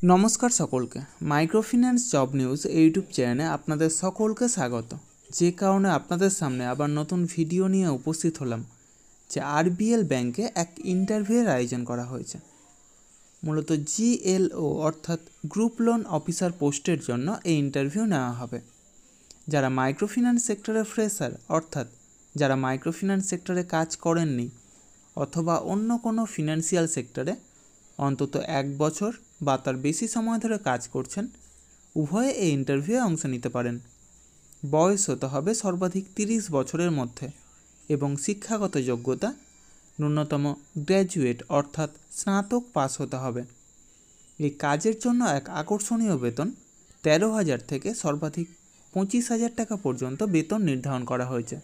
নমস্কার সকলকে, microfinance job news YouTube চ্যানেলে আপনাদের সকলকে স্বাগত। যে কারণে আপনাদের সামনে আবার নতুন ভিডিও নিয়ে উপস্থিত হলাম যে আরবিএল ব্যাংকে এক ইন্টারভিউয়ের আয়োজন করা হয়েছে। মূলত জিএলও অর্থাৎ গ্রুপ লোন অফিসার পোস্টের জন্য এই ইন্টারভিউ নেওয়া হবে। যারা মাইক্রোফিন্যান্স সেক্টরে ফ্রেশার অর্থাৎ যারা মাইক্রোফিন্যান্স সেক্টরে কাজ করেননি অথবা অন্য কোনো ফিনান্সিয়াল সেক্টরে অন্তত 1 বছর বা তার বেশি সময় ধরে কাজ করছেন, উভয়ে এই ইন্টারভিউয়ে অংশ নিতে পারেন। বয়স হতে হবে সর্বাধিক 30 বছরের মধ্যে এবং শিক্ষাগত যোগ্যতা ন্যূনতম গ্র্যাজুয়েট অর্থাৎ স্নাতক পাস হতে হবে। এই কাজের জন্য এক আকর্ষণীয় বেতন 13,000 থেকে সর্বাধিক 25,000 টাকা পর্যন্ত বেতন নির্ধারণ করা হয়েছে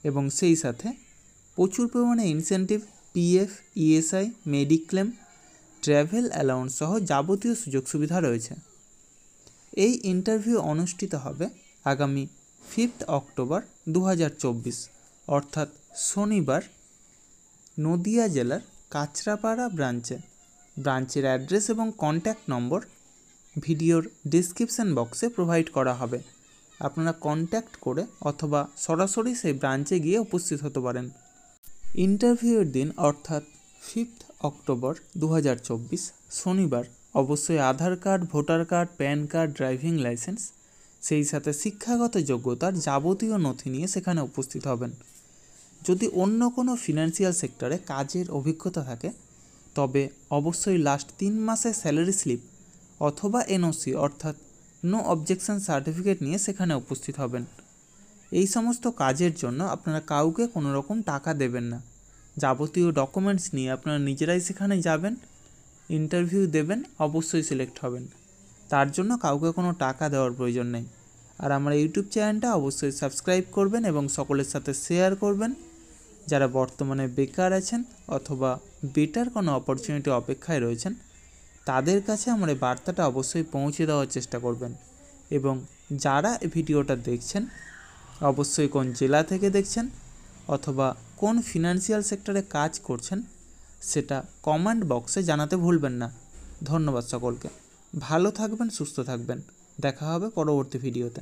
এবং সেই সাথে প্রচুর পরিমাণে incentive, PF, ESI, mediclaim, travel allowance সহ যাবতীয় সুযোগ সুবিধা রয়েছে। এই ইন্টারভিউ অনুষ্ঠিত হবে আগামী 5 অক্টোবর 2024 অর্থাৎ শনিবার নদিয়া জেলার কাঁচরাপাড়া ব্রাঞ্চের অ্যাড্রেস এবং কন্ট্যাক্ট নম্বর ভিডিওর ডেসক্রিপশন বক্সে প্রোভাইড করা হবে। আপনারা কন্ট্যাক্ট করে অথবা সরাসরি সেই ব্রাঞ্চে গিয়ে উপস্থিত হতে পারেন। ইন্টারভিউয়ের দিন অর্থাৎ 5 অক্টোবর 2024 শনিবার অবশ্যই Aadhaar card, voter card, PAN card, driving licence, সেই সাথে শিক্ষাগত যোগ্যতার যাবতীয় নথি নিয়ে সেখানে উপস্থিত হবেন। যদি অন্য কোনো ফিনান্সিয়াল সেক্টরে কাজের অভিজ্ঞতা থাকে তবে অবশ্যই লাস্ট 3 মাসের স্যালারি স্লিপ অথবা এনওসি অর্থাৎ নো অবজেকশন সার্টিফিকেট নিয়ে সেখানে উপস্থিত হবেন। এই সমস্ত কাজের জন্য আপনারা কাউকে কোনো রকম টাকা দেবেন না। যাবতীয় ডকুমেন্টস নিয়ে আপনারা নিজেরাই সেখানে যাবেন, ইন্টারভিউ দেবেন, অবশ্যই সিলেক্ট হবেন। তার জন্য কাউকে কোনো টাকা দেওয়ার প্রয়োজন নেই। আর আমার ইউটিউব চ্যানেলটা অবশ্যই সাবস্ক্রাইব করবেন এবং সকলের সাথে শেয়ার করবেন। যারা বর্তমানে বেকার আছেন অথবা বেটার কোনো অপরচুনিটি অপেক্ষায় রয়েছেন তাদের কাছে আমার এই বার্তাটা অবশ্যই পৌঁছে দেওয়ার চেষ্টা করবেন। এবং যারা এই ভিডিওটা দেখছেন অবশ্যই কোন জেলা থেকে দেখছেন অথবা কোন ফিনান্সিয়াল সেক্টরে কাজ করছেন সেটা কমেন্ট বক্সে জানাতে ভুলবেন না। ধন্যবাদ সকলকে। ভালো থাকবেন, সুস্থ থাকবেন। দেখা হবে পরবর্তী ভিডিওতে।